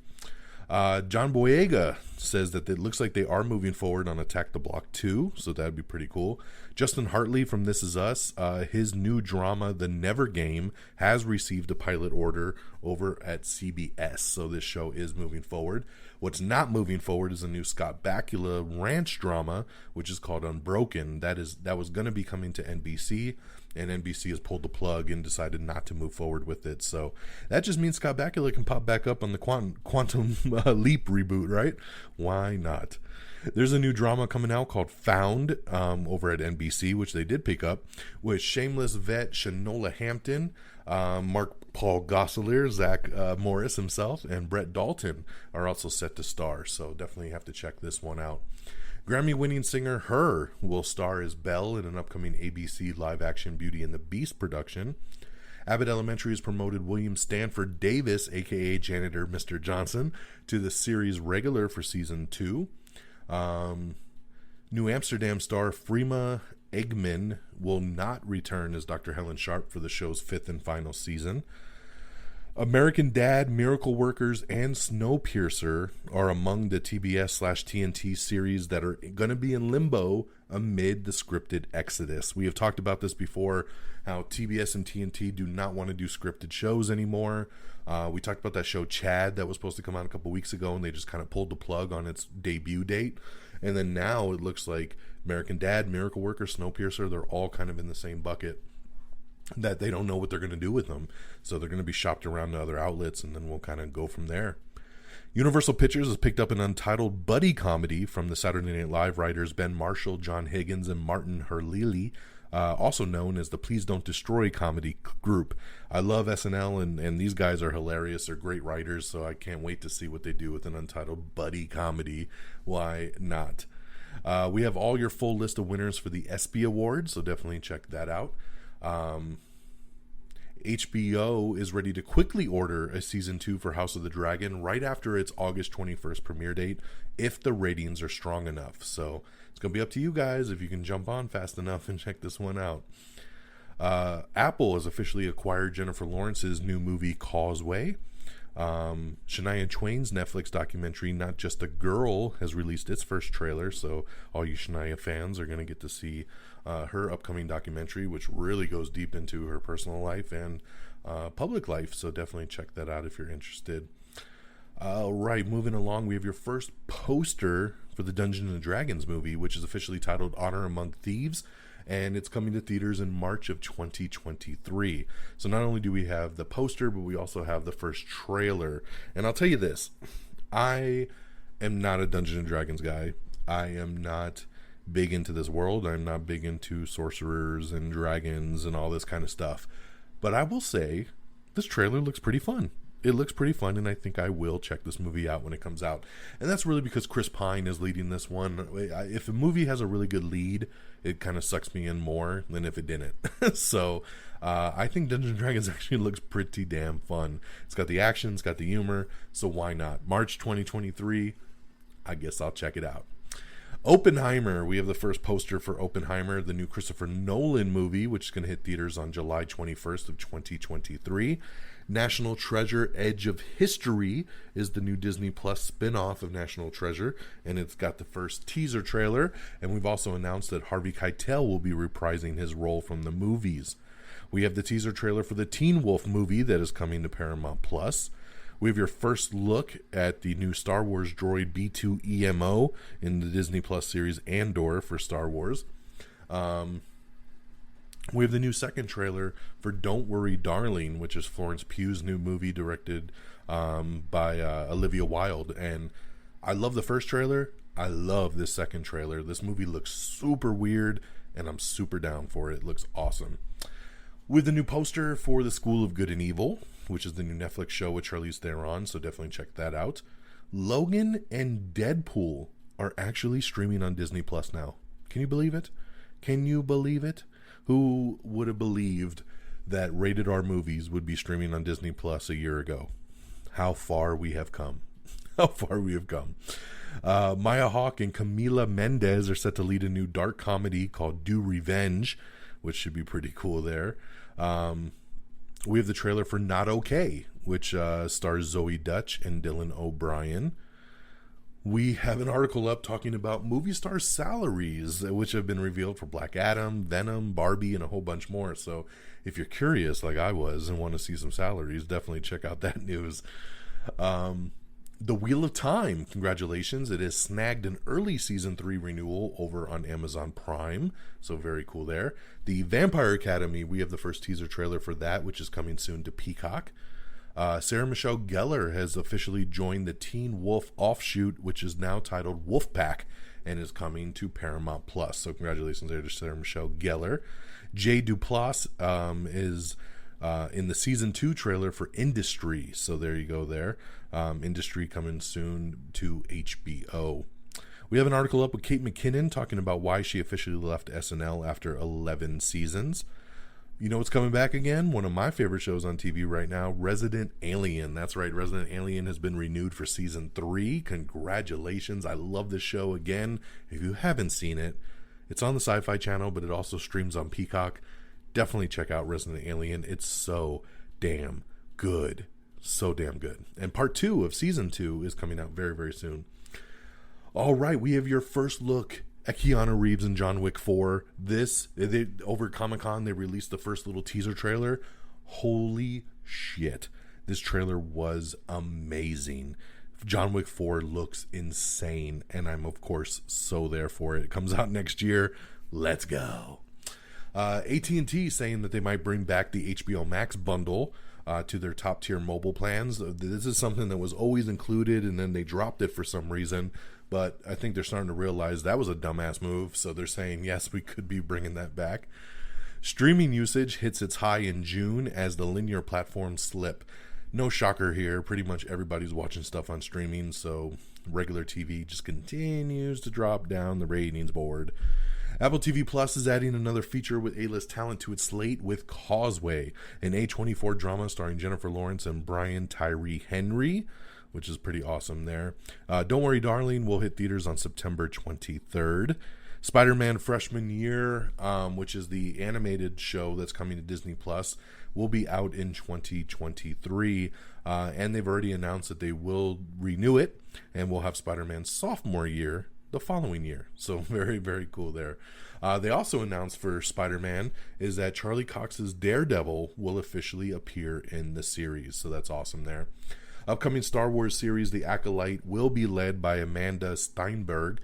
John Boyega says that it looks like they are moving forward on Attack the Block 2, so that'd be pretty cool. Justin Hartley from This Is Us, his new drama, The Never Game, has received a pilot order over at CBS, so this show is moving forward. What's not moving forward is a new Scott Bakula ranch drama, which is called Unbroken. That was going to be coming to NBC, and NBC has pulled the plug and decided not to move forward with it. So that just means Scott Bakula can pop back up on the Quantum Leap reboot, right? Why not? There's a new drama coming out called Found over at NBC, which they did pick up, with shameless vet Shanola Hampton, Mark Paul Gosselaar, Zach Morris himself, and Brett Dalton are also set to star, so definitely have to check this one out. Grammy-winning singer Her will star as Belle in an upcoming ABC live-action Beauty and the Beast production. Abbott Elementary has promoted William Stanford Davis, a.k.a. janitor Mr. Johnson, to the series regular for Season 2. New Amsterdam star Freema Eggman will not return as Dr. Helen Sharp for the show's 5th and final season. American Dad, Miracle Workers, and Snowpiercer are among the TBS/TNT series that are going to be in limbo amid the scripted exodus. We have talked about this before, how TBS and TNT do not want to do scripted shows anymore. We talked about that show Chad that was supposed to come out a couple weeks ago, and they just kind of pulled the plug on its debut date. And then now it looks like American Dad, Miracle Workers, Snowpiercer, they're all kind of in the same bucket, that they don't know what they're going to do with them. So they're going to be shopped around to other outlets, and then we'll kind of go from there. Universal Pictures has picked up an untitled buddy comedy from the Saturday Night Live writers Ben Marshall, John Higgins, and Martin Herlili, also known as the Please Don't Destroy comedy group. I love SNL, and these guys are hilarious. They're great writers, so I can't wait to see what they do with an untitled buddy comedy. Why not? We have all your full list of winners for the ESPY Awards, so definitely check that out. HBO is ready to quickly order a season 2 for House of the Dragon right after its August 21st premiere date, if the ratings are strong enough. So it's going to be up to you guys if you can jump on fast enough and check this one out. Apple has officially acquired Jennifer Lawrence's new movie Causeway. Shania Twain's Netflix documentary, Not Just a Girl, has released its first trailer, so all you Shania fans are going to get to see her upcoming documentary, which really goes deep into her personal life and public life, so definitely check that out if you're interested. All right, moving along, we have your first poster for the Dungeons and Dragons movie, which is officially titled Honor Among Thieves, and it's coming to theaters in March of 2023. So not only do we have the poster, but we also have the first trailer. And I'll tell you this, I am not a Dungeons and Dragons guy. I am not big into this world. I'm not big into sorcerers and dragons and all this kind of stuff. But I will say, this trailer looks pretty fun. It looks pretty fun, and I think I will check this movie out when it comes out. And that's really because Chris Pine is leading this one. If a movie has a really good lead, it kind of sucks me in more than if it didn't. So I think Dungeons & Dragons actually looks pretty damn fun. It's got the action, it's got the humor, so why not? March 2023, I guess I'll check it out. Oppenheimer, we have the first poster for Oppenheimer, the new Christopher Nolan movie, which is going to hit theaters on July 21st of 2023. National Treasure: Edge of History is the new Disney Plus spin-off of National Treasure, and it's got the first teaser trailer, and we've also announced that Harvey Keitel will be reprising his role from the movies. We have the teaser trailer for the Teen Wolf movie that is coming to Paramount Plus. We have your first look at the new Star Wars droid B2EMO in the Disney Plus series Andor for Star Wars. We have the new second trailer for Don't Worry Darling, which is Florence Pugh's new movie directed by Olivia Wilde. And I love the first trailer. I love this second trailer. This movie looks super weird, and I'm super down for it. It looks awesome. With the new poster for The School of Good and Evil, which is the new Netflix show with Charlize Theron, so definitely check that out. Logan and Deadpool are actually streaming on Disney Plus now. Can you believe it? Can you believe it? Who would have believed that rated R movies would be streaming on Disney Plus a year ago? How far we have come. How far we have come. Maya Hawke and Camila Mendes are set to lead a new dark comedy called Do Revenge, which should be pretty cool there. We have the trailer for Not Okay, which stars Zoe Dutch and Dylan O'Brien. We have an article up talking about movie star salaries, which have been revealed for Black Adam, Venom, Barbie, and a whole bunch more. So if you're curious, like I was, and want to see some salaries, definitely check out that news. The Wheel of Time, congratulations. It has snagged an early Season 3 renewal over on Amazon Prime, so very cool there. The Vampire Academy, we have the first teaser trailer for that, which is coming soon to Peacock. Sarah Michelle Gellar has officially joined the Teen Wolf offshoot, which is now titled Wolfpack, and is coming to Paramount Plus. So congratulations there to Sarah Michelle Gellar. Jay Duplass is in the Season 2 trailer for Industry. So there you go there. Industry coming soon to HBO. We have an article up with Kate McKinnon talking about why she officially left SNL after 11 seasons. You know what's coming back again? One of my favorite shows on TV right now, Resident Alien. That's right, Resident Alien has been renewed for Season 3. Congratulations. I love this show again. If you haven't seen it, it's on the Sci-Fi Channel, but it also streams on Peacock. Definitely check out Resident Alien. It's so damn good. So damn good. And part 2 of Season 2 is coming out very, very soon. All right, we have your first look at Keanu Reeves and John Wick 4. Over Comic-Con, they released the first little teaser trailer. Holy shit. This trailer was amazing. John Wick 4 looks insane, and I'm, of course, so there for it. It comes out next year. Let's go. AT&T saying that they might bring back the HBO Max bundle to their top-tier mobile plans. This is something that was always included, and then they dropped it for some reason. But I think they're starting to realize that was a dumbass move, so they're saying, yes, we could be bringing that back. Streaming usage hits its high in June as the linear platforms slip. No shocker here. Pretty much everybody's watching stuff on streaming, so regular TV just continues to drop down the ratings board. Apple TV Plus is adding another feature with A-list talent to its slate with Causeway, an A24 drama starring Jennifer Lawrence and Brian Tyree Henry, which is pretty awesome there. Don't Worry Darling will hit theaters on September 23rd. Spider-Man Freshman Year, which is the animated show that's coming to Disney Plus, will be out in 2023. And they've already announced that they will renew it, and we'll have Spider-Man's sophomore year the following year. So very, very cool there. They also announced for Spider-Man is that Charlie Cox's Daredevil will officially appear in the series. So that's awesome there. Upcoming Star Wars series, The Acolyte, will be led by Amanda Steinberg,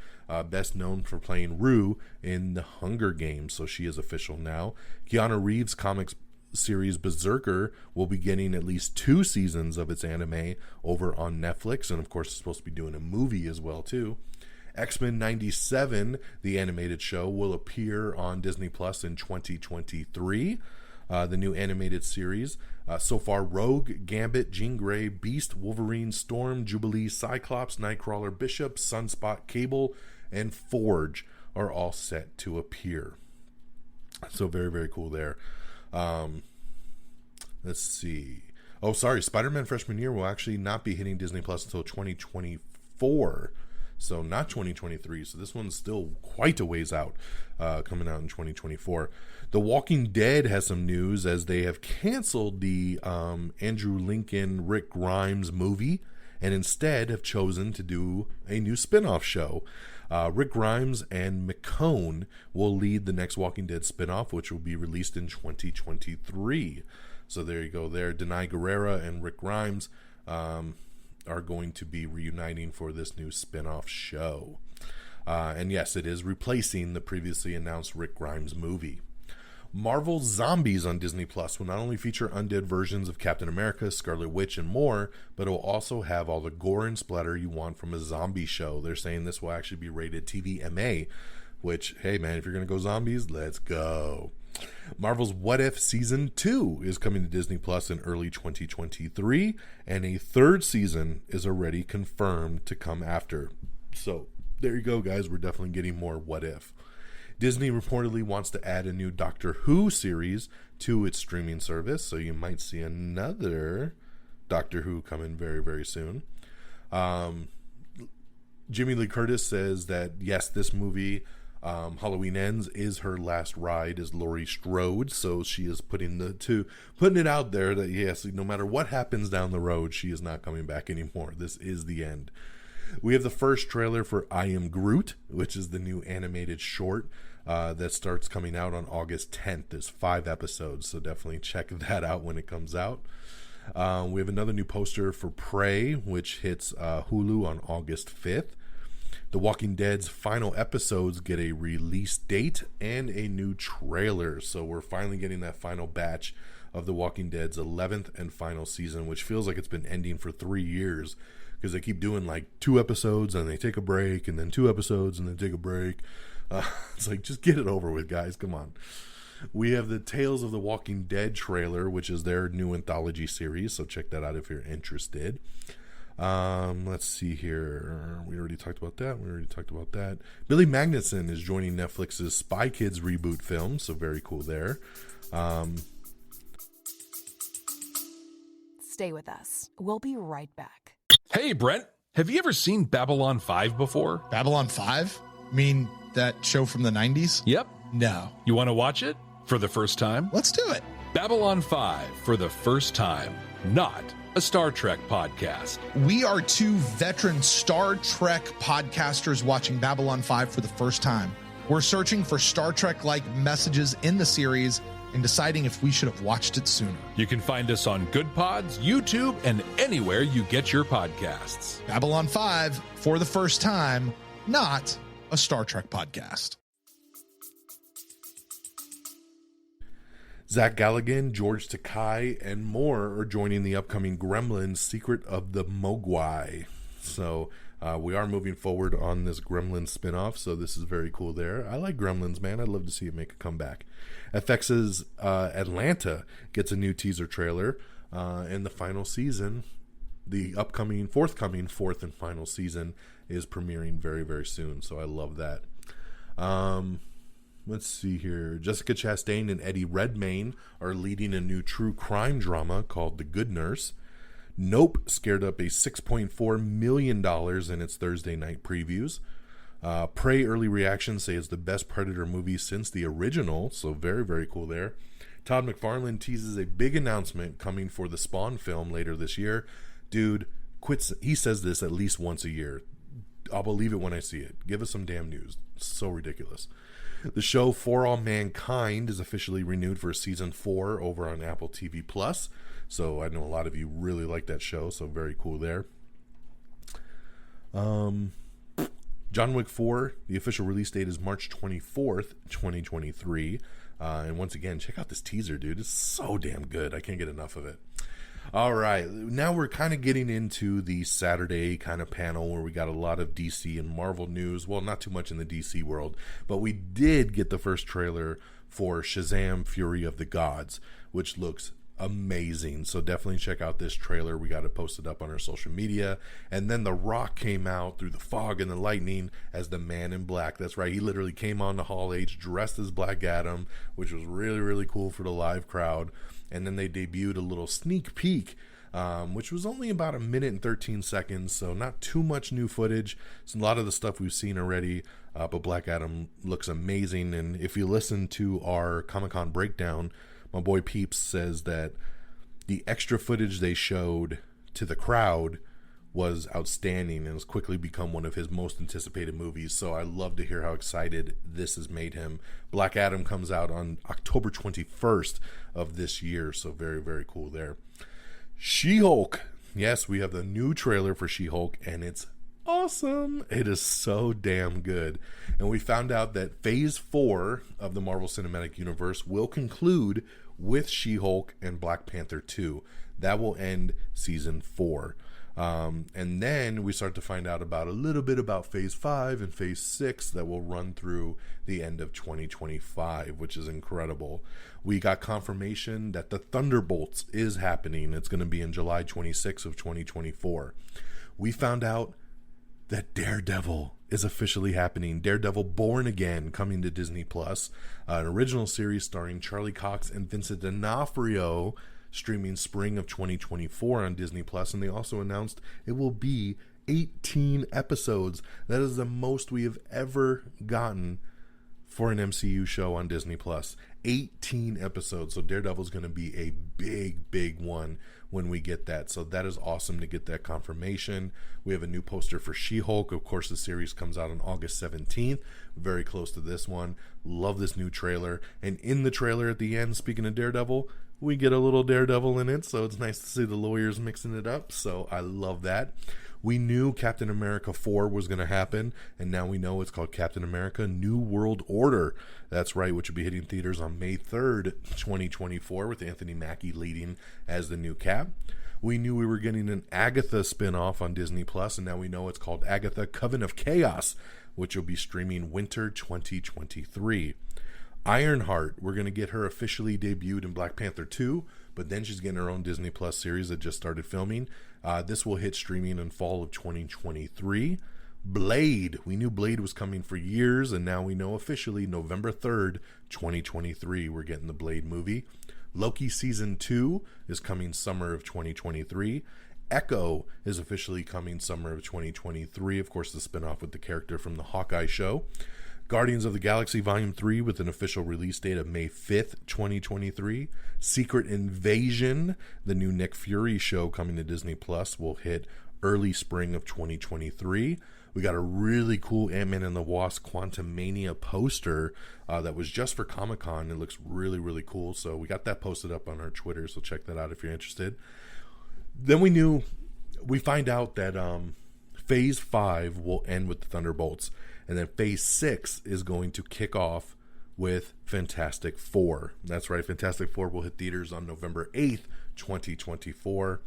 best known for playing Rue in The Hunger Games. So she is official now. Keanu Reeves' comics series Berserker will be getting at least 2 seasons of its anime over on Netflix. And of course, it's supposed to be doing a movie as well, too. X-Men 97, the animated show, will appear on Disney Plus in 2023. The new animated series. So far, Rogue, Gambit, Jean Grey, Beast, Wolverine, Storm, Jubilee, Cyclops, Nightcrawler, Bishop, Sunspot, Cable, and Forge are all set to appear. So very, very cool there. Let's see. Oh, sorry. Spider-Man Freshman Year will actually not be hitting Disney Plus until 2024. So not 2023. So this one's still quite a ways out, coming out in 2024. The Walking Dead has some news as they have canceled the Andrew Lincoln, Rick Grimes movie and instead have chosen to do a new spin-off show. Rick Grimes and McCone will lead the next Walking Dead spin-off, which will be released in 2023. So there you go there. Denai Guerrera and Rick Grimes are going to be reuniting for this new spin-off show. And yes, it is replacing the previously announced Rick Grimes movie. Marvel Zombies on Disney Plus will not only feature undead versions of Captain America, Scarlet Witch, and more, but it will also have all the gore and splatter you want from a zombie show. They're saying this will actually be rated TVMA, which, hey man, if you're going to go zombies, let's go. Marvel's What If Season 2 is coming to Disney Plus in early 2023, and a 3rd season is already confirmed to come after. So there you go, guys. We're definitely getting more What If. Disney reportedly wants to add a new Doctor Who series to its streaming service, so you might see another Doctor Who coming very, very soon. Jimmy Lee Curtis says that, yes, this movie, Halloween Ends, is her last ride as Laurie Strode, so she is putting it out there that, yes, no matter what happens down the road, she is not coming back anymore. This is the end. We have the first trailer for I Am Groot, which is the new animated short that starts coming out on August 10th. There's 5 episodes, so definitely check that out when it comes out. We have another new poster for Prey, which hits Hulu on August 5th. The Walking Dead's final episodes get a release date and a new trailer. So we're finally getting that final batch of The Walking Dead's 11th and final season, which feels like it's been ending for 3 years. Because they keep doing like 2 episodes and they take a break, and then 2 episodes and then take a break. It's like, just get it over with, guys. Come on. We have the Tales of the Walking Dead trailer, which is their new anthology series. So check that out if you're interested. Let's see here. We already talked about that. Billy Magnuson is joining Netflix's Spy Kids reboot film. So very cool there. Stay with us. We'll be right back. Hey, Brent, have you ever seen Babylon 5 before? Babylon 5? Mean that show from the 90s? Yep. No. You want to watch it for the first time? Let's do it. Babylon 5 for the first time, not a Star Trek podcast. We are 2 veteran Star Trek podcasters watching Babylon 5 for the first time. We're searching for Star Trek-like messages in the series and deciding if we should have watched it sooner. You can find us on Good Pods, YouTube, and anywhere you get your podcasts. Babylon 5 for the first time, not a Star Trek podcast. Zach Galligan, George Takei, and more are joining the upcoming Gremlins Secret of the Mogwai. So we are moving forward on this Gremlins spinoff, so this is very cool there. I like Gremlins, man. I'd love to see it make a comeback. FX's Atlanta gets a new teaser trailer, and the final season, the upcoming, forthcoming 4th and final season, is premiering very, very soon, so I love that. Let's see here. Jessica Chastain and Eddie Redmayne are leading a new true crime drama called The Good Nurse. Nope scared up a $6.4 million in its Thursday night previews. Prey early reactions say it's the best Predator movie since the original, so very, very cool there. Todd McFarlane teases a big announcement coming for the Spawn film later this year. Dude, he says this at least once a year. I'll believe it when I see it. Give us some damn news. It's so ridiculous. The show For All Mankind is officially renewed for season 4 over on Apple TV Plus. So I know a lot of you really like that show, so very cool there. John Wick 4, the official release date is March 24th, 2023. And once again, check out this teaser, dude. It's so damn good. I can't get enough of it. All right, now we're kind of getting into the Saturday kind of panel where we got a lot of DC and Marvel news. Well, not too much in the DC world, but we did get the first trailer for Shazam! Fury of the Gods, which looks amazing. So definitely check out this trailer. We got it posted up on our social media. And then The Rock came out through the fog and the lightning as the Man in Black. That's right, he literally came on to Hall H dressed as Black Adam, which was really, really cool for the live crowd. And then they debuted a little sneak peek, which was only about 1 minute and 13 seconds, so not too much new footage. It's a lot of the stuff we've seen already, but Black Adam looks amazing. And if you listen to our Comic-Con breakdown, my boy Peeps says that the extra footage they showed to the crowd was outstanding and has quickly become one of his most anticipated movies. So I love to hear how excited this has made him. Black Adam comes out on October 21st of this year, so very, very cool there. She-Hulk. Yes, we have the new trailer for She-Hulk, and it's awesome. It is so damn good. And we found out that Phase 4 of the Marvel Cinematic Universe will conclude with She-Hulk and Black Panther 2. That will end Season 4. And then we start to find out about a little bit about Phase 5 and Phase 6 that will run through the end of 2025, which is incredible. We got confirmation that the Thunderbolts is happening. It's going to be in July 26th of 2024. We found out that Daredevil is officially happening. Daredevil Born Again coming to Disney Plus, an original series starring Charlie Cox and Vincent D'Onofrio, streaming spring of 2024 on Disney Plus. And they also announced it will be 18 episodes. That is the most we have ever gotten for an MCU show on Disney Plus. 18 episodes. So Daredevil is going to be a big one when we get that. So that is awesome to get that confirmation. We have a new poster for She-Hulk. Of course, the series comes out on August 17th. Very close to this one. Love this new trailer. And in the trailer at the end, speaking of Daredevil, we get a little Daredevil in it, so it's nice to see the lawyers mixing it up, so I love that. We knew Captain America 4 was going to happen, and now we know it's called Captain America New World Order. That's right, which will be hitting theaters on May 3rd, 2024, with Anthony Mackie leading as the new Cap. We knew we were getting an Agatha spinoff on Disney Plus, and now we know it's called Agatha Coven of Chaos, which will be streaming winter 2023. Ironheart, we're going to get her officially debuted in Black Panther 2, but then she's getting her own Disney Plus series that just started filming. This will hit streaming in fall of 2023. Blade, we knew Blade was coming for years, and now we know officially November 3rd, 2023, we're getting the Blade movie. Loki Season 2 is coming summer of 2023. Echo is officially coming summer of 2023. Of course, the spinoff with the character from the Hawkeye show. Guardians of the Galaxy Volume 3 with an official release date of May 5th, 2023. Secret Invasion, the new Nick Fury show coming to Disney Plus, will hit early spring of 2023. We got a really cool Ant-Man and the Wasp Quantumania poster that was just for Comic-Con. It looks really, really cool. So we got that posted up on our Twitter, so check that out if you're interested. Then we find out that Phase 5 will end with the Thunderbolts. And then Phase 6 is going to kick off with Fantastic Four. That's right, Fantastic Four will hit theaters on November 8th, 2024.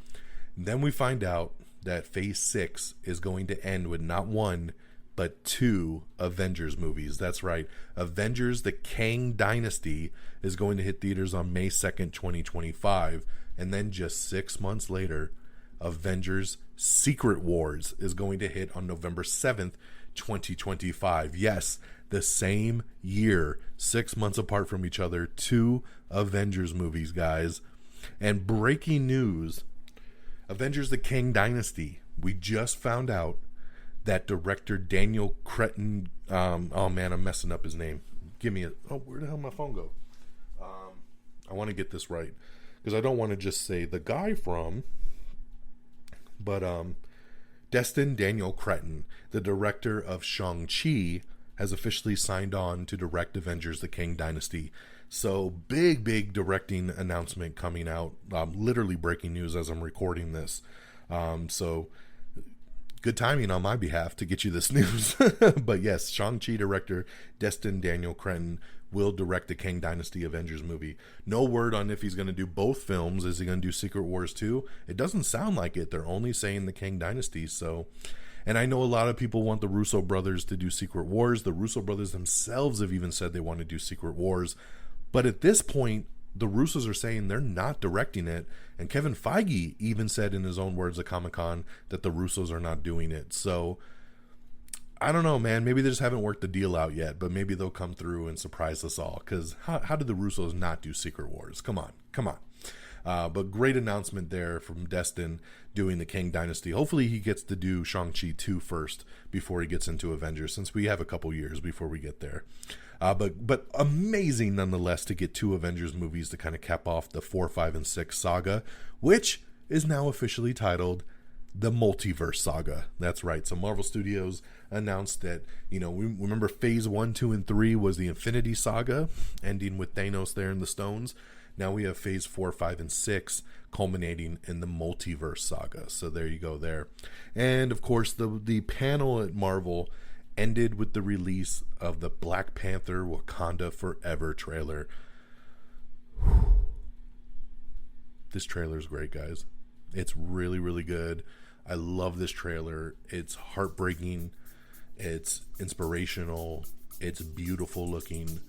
And then we find out that Phase 6 is going to end with not one, but 2 Avengers movies. That's right, Avengers The Kang Dynasty is going to hit theaters on May 2nd, 2025. And then just 6 months later, Avengers Secret Wars is going to hit on November 7th, 2025. Yes, the same year, 6 months apart from each other, 2 Avengers movies, guys. And breaking news, Avengers The Kang Dynasty, we just found out that director Daniel Cretton, oh man, I'm messing up his name. Where the hell did my phone go? I want to get this right, because I don't want to just say the guy from, but Destin Daniel Cretton, the director of Shang-Chi, has officially signed on to direct Avengers: The Kang Dynasty. So big directing announcement coming out. Literally breaking news as I'm recording this. So good timing on my behalf to get you this news. But yes, Shang-Chi director Destin Daniel Cretton will direct the Kang Dynasty Avengers movie. No word on if he's going to do both films. Is he going to do Secret Wars 2? It doesn't sound like it. They're only saying the Kang Dynasty. So, and I know a lot of people want the Russo brothers to do Secret Wars. The Russo brothers themselves have even said they want to do Secret Wars. But at this point, the Russos are saying they're not directing it. And Kevin Feige even said in his own words at Comic-Con that the Russos are not doing it. So, I don't know, man. Maybe they just haven't worked the deal out yet. But maybe they'll come through and surprise us all. Because how did the Russos not do Secret Wars? Come on. But great announcement there from Destin doing the Kang Dynasty. Hopefully he gets to do Shang-Chi 2 first before he gets into Avengers, since we have a couple years before we get there. But amazing nonetheless to get 2 Avengers movies to kind of cap off the 4, 5, and 6 saga, which is now officially titled the Multiverse Saga. That's right. So Marvel Studios announced that, we remember Phase 1, 2, and 3 was the Infinity Saga, ending with Thanos there in the stones. Now we have Phase 4, 5, and 6 culminating in the Multiverse Saga. So there you go there. And of course the panel at Marvel ended with the release of the Black Panther Wakanda Forever trailer. This trailer is great, guys. It's really, really good. I love this trailer. It's heartbreaking. It's inspirational. It's beautiful looking.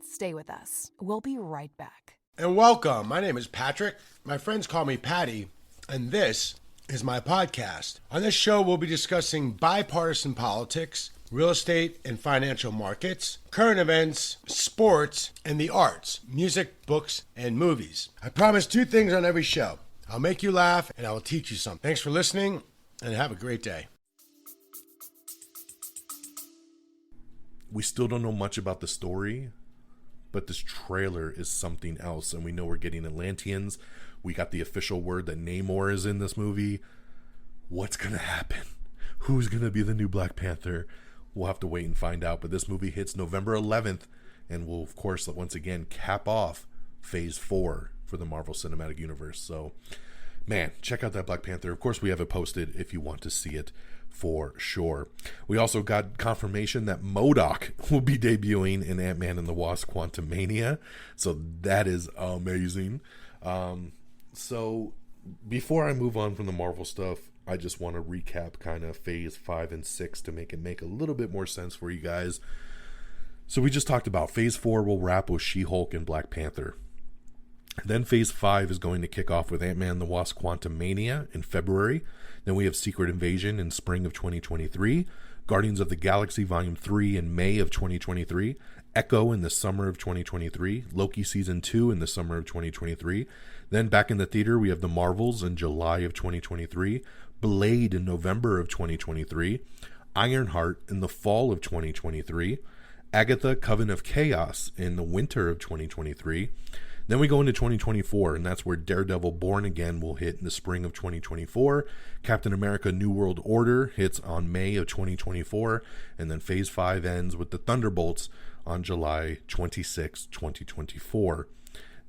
Stay with us. We'll be right back. And welcome. My name is Patrick. My friends call me Patty, and this is my podcast. On this show, we'll be discussing bipartisan politics, real estate and financial markets, current events, sports, and the arts, music, books, and movies. I promise 2 things on every show. I'll make you laugh, and I will teach you something. Thanks for listening, and have a great day. We still don't know much about the story, but this trailer is something else, and we know we're getting Atlanteans. We got the official word that Namor is in this movie. What's going to happen? Who's going to be the new Black Panther? We'll have to wait and find out, but this movie hits November 11th, and will, of course, once again cap off Phase 4 for the Marvel Cinematic Universe. So, man, check out that Black Panther. Of course, we have it posted if you want to see it for sure. We also got confirmation that MODOK will be debuting in Ant-Man and the Wasp: Quantumania. So that is amazing. So before I move on from the Marvel stuff, I just want to recap kind of Phase 5 and 6 to make it make a little bit more sense for you guys. So we just talked about Phase 4 will wrap with She-Hulk and Black Panther. Then Phase 5 is going to kick off with Ant-Man and the Wasp: Quantumania in February. Then we have Secret Invasion in spring of 2023, Guardians of the Galaxy Volume 3 in May of 2023, Echo in the summer of 2023, Loki Season 2 in the summer of 2023. Then back in the theater, we have The Marvels in July of 2023, Blade in November of 2023, Ironheart in the fall of 2023, Agatha Coven of Chaos in the winter of 2023. Then we go into 2024, and that's where Daredevil Born Again will hit in the spring of 2024. Captain America New World Order hits on May of 2024. And then Phase 5 ends with the Thunderbolts on July 26, 2024.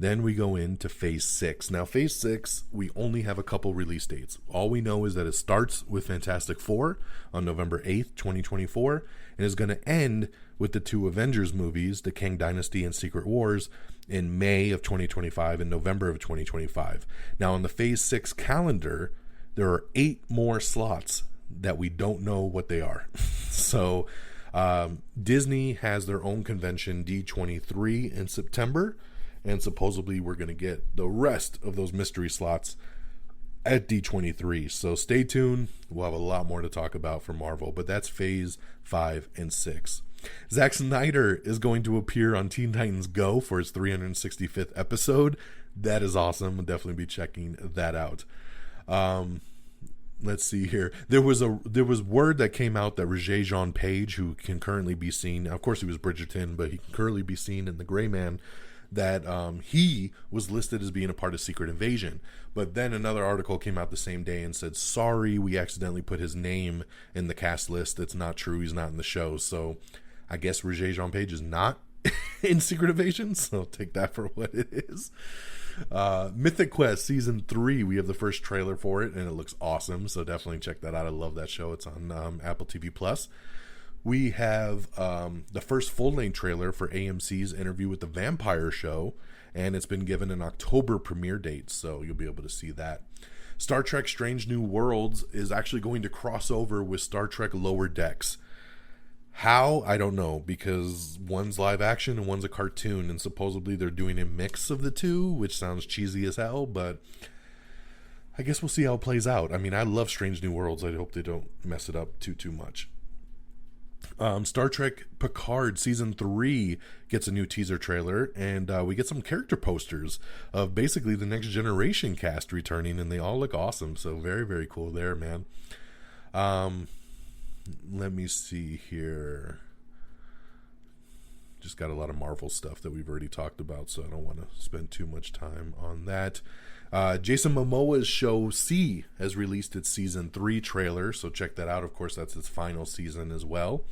Then we go into Phase 6. Now, Phase 6, we only have a couple release dates. All we know is that it starts with Fantastic Four on November 8th, 2024, and is going to end with the 2 Avengers movies, The Kang Dynasty and Secret Wars, in May of 2025 and November of 2025. Now, on the Phase 6 calendar, there are 8 more slots that we don't know what they are. So, Disney has their own convention, D23, in September, and supposedly we're going to get the rest of those mystery slots at D23. So stay tuned. We'll have a lot more to talk about for Marvel, but that's Phase 5 and 6. Zack Snyder is going to appear on Teen Titans Go for his 365th episode. That is awesome. I'll definitely be checking that out. let's see here. There was word that came out that Regé-Jean Page, who can currently be seen, of course he was Bridgerton, but he can currently be seen in The Gray Man, that he was listed as being a part of Secret Invasion. But then another article came out the same day and said, sorry, we accidentally put his name in the cast list. It's not true. He's not in the show. So I guess Regé-Jean Page is not in Secret Invasion. So take that for what it is. Mythic Quest Season 3, we have the first trailer for it, and it looks awesome. So definitely check that out. I love that show. It's on Apple TV Plus. We have the first full-length trailer for AMC's Interview with the Vampire Show, and it's been given an October premiere date, so you'll be able to see that. Star Trek Strange New Worlds is actually going to cross over with Star Trek Lower Decks. How? I don't know, because one's live action and one's a cartoon, and supposedly they're doing a mix of the two, which sounds cheesy as hell, but I guess we'll see how it plays out. I mean, I love Strange New Worlds. I hope they don't mess it up too much. Star Trek Picard Season 3 gets a new teaser trailer, and we get some character posters of basically the Next Generation cast returning, and they all look awesome. So very, very cool there, man. Let me see here. Just got a lot of Marvel stuff that we've already talked about, so I don't want to spend too much time on that. Jason Momoa's show C has released its Season 3 trailer, so check that out. Of course, that's its final season as well.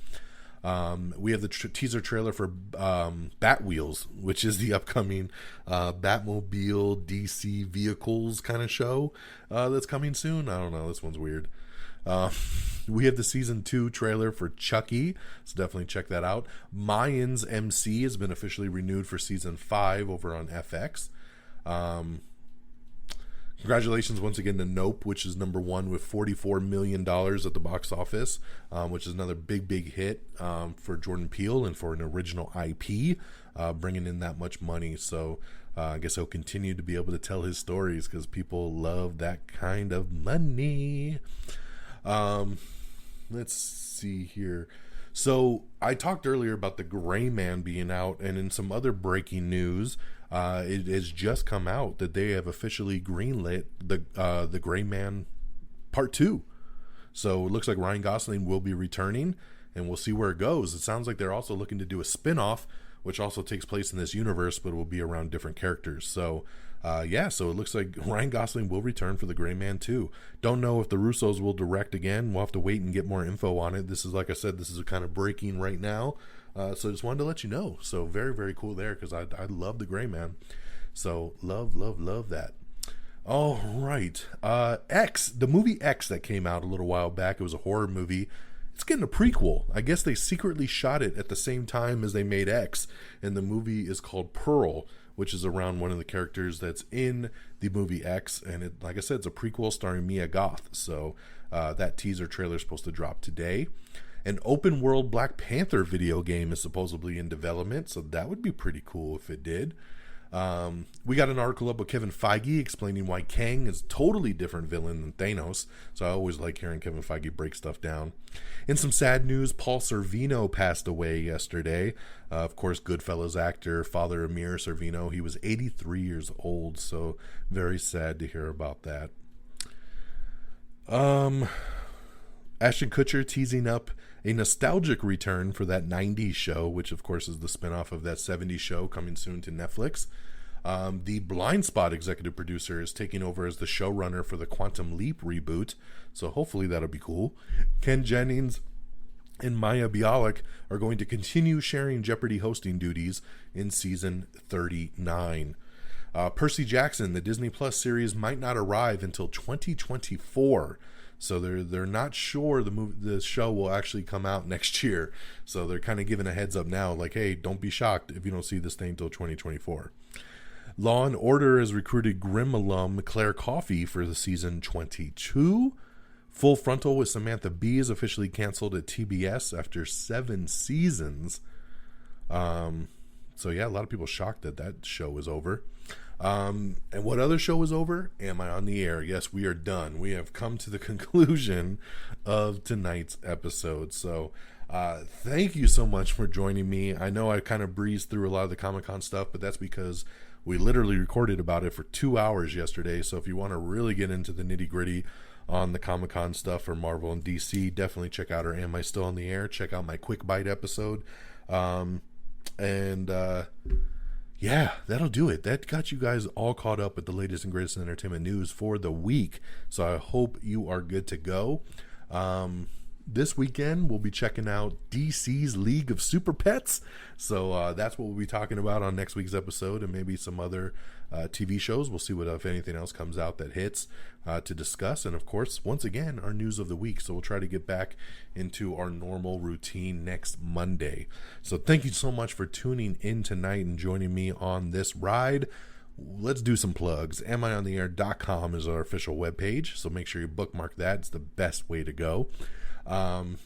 We have the teaser trailer for Bat Wheels, which is the upcoming Batmobile DC vehicles kind of show that's coming soon. I don't know, this one's weird. We have the Season 2 trailer for Chucky, so definitely check that out. Mayans MC has been officially renewed for Season 5 over on FX. Congratulations once again to Nope, which is number 1 with $44 million at the box office, which is another big hit for Jordan Peele and for an original IP, bringing in that much money. So I guess he'll continue to be able to tell his stories because people love that kind of money. Let's see here. So I talked earlier about The Gray Man being out, and in some other breaking news, it has just come out that they have officially greenlit the Gray Man Part 2. So it looks like Ryan Gosling will be returning, and we'll see where it goes. It sounds like they're also looking to do a spin-off, which also takes place in this universe, but it will be around different characters. So so it looks like Ryan Gosling will return for The Gray Man 2. Don't know if the Russos will direct again. We'll have to wait and get more info on it. This is, like I said, this is kind of breaking right now. So just wanted to let you know. So very, very cool there, because I love The Gray Man. So love that. All right. X, the movie X that came out a little while back. It was a horror movie. It's getting a prequel. I guess they secretly shot it at the same time as they made X. And the movie is called Pearl, which is around one of the characters that's in the movie X. And it, like I said, it's a prequel starring Mia Goth. So that teaser trailer is supposed to drop today. An open world Black Panther video game is supposedly in development, so that would be pretty cool if it did. We got an article up with Kevin Feige explaining why Kang is a totally different villain than Thanos, so I always like hearing Kevin Feige break stuff down. In some sad news, Paul Sorvino passed away yesterday. Of course, Goodfellas actor, Father Amir Sorvino. He was 83 years old, so very sad to hear about that. Ashton Kutcher teasing up a nostalgic return for that 90s show, which of course is the spinoff of that 70s show coming soon to Netflix. The Blind Spot executive producer is taking over as the showrunner for the Quantum Leap reboot, so hopefully that'll be cool. Ken Jennings and Maya Bialik are going to continue sharing Jeopardy hosting duties in season 39. Percy Jackson, the Disney Plus series, might not arrive until 2024. So they're not sure the show will actually come out next year. So they're kind of giving a heads up now, like, hey, don't be shocked if you don't see this thing until 2024. Law and Order has recruited Grimm alum Claire Coffey for the season 22. Full Frontal with Samantha Bee is officially canceled at TBS after 7 seasons. So yeah, a lot of people shocked that show is over. And what other show is over? Am I on the air? Yes, we are done. We have come to the conclusion of tonight's episode. So thank you so much for joining me. I know I kind of breezed through a lot of the Comic-Con stuff, but that's because We literally recorded about it for 2 hours yesterday. So if you want to really get into the nitty gritty on the Comic-Con stuff for Marvel and DC, definitely check out our Am I Still on the Air? Check out my Quick Bite episode. Yeah, that'll do it. That got you guys all caught up with the latest and greatest entertainment news for the week. So I hope you are good to go. This weekend, we'll be checking out DC's League of Super Pets. So that's what we'll be talking about on next week's episode, and maybe some other TV shows. We'll see what, if anything else comes out that hits to discuss. And of course, once again, our news of the week. So we'll try to get back into our normal routine next Monday. So thank you so much for tuning in tonight and joining me on this ride. Let's do some plugs. AmIOnTheAir.com is our official webpage. So make sure you bookmark that. It's the best way to go.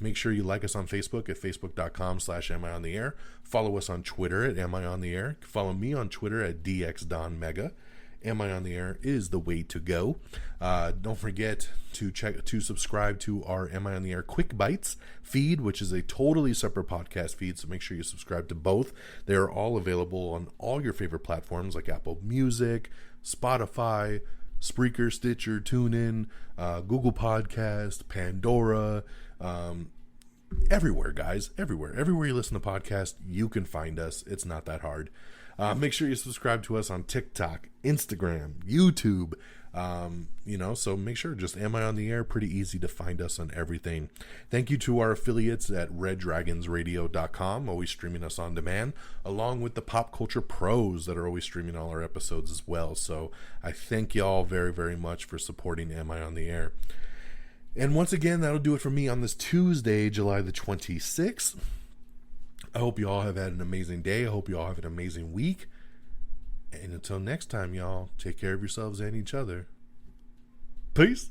Make sure you like us on Facebook at facebook.com/AmIOnTheAir. Follow us on Twitter at AmIOnTheAir. Follow me on Twitter at DXDonMega. Am I on the Air is the way to go. Don't forget to subscribe to our Am I on the Air Quick Bites feed, which is a totally separate podcast feed, so make sure you subscribe to both. They are all available on all your favorite platforms like Apple Music, Spotify, Spreaker, Stitcher, TuneIn, Google Podcast, Pandora, everywhere, guys. Everywhere you listen to podcasts, you can find us. It's not that hard. Make sure you subscribe to us on TikTok, Instagram, YouTube. So make sure, just Am I on the Air? Pretty easy to find us on everything. Thank you to our affiliates at RedDragonsRadio.com, always streaming us on demand, along with the Pop Culture Pros that are always streaming all our episodes as well. So I thank y'all very, very much for supporting Am I on the Air? And once again, that'll do it for me on this Tuesday, July the 26th. I hope you all have had an amazing day. I hope you all have an amazing week. And until next time, y'all, take care of yourselves and each other. Peace.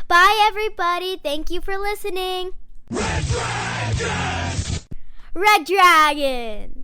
Bye, everybody. Thank you for listening. Red Dragon! Red Dragon!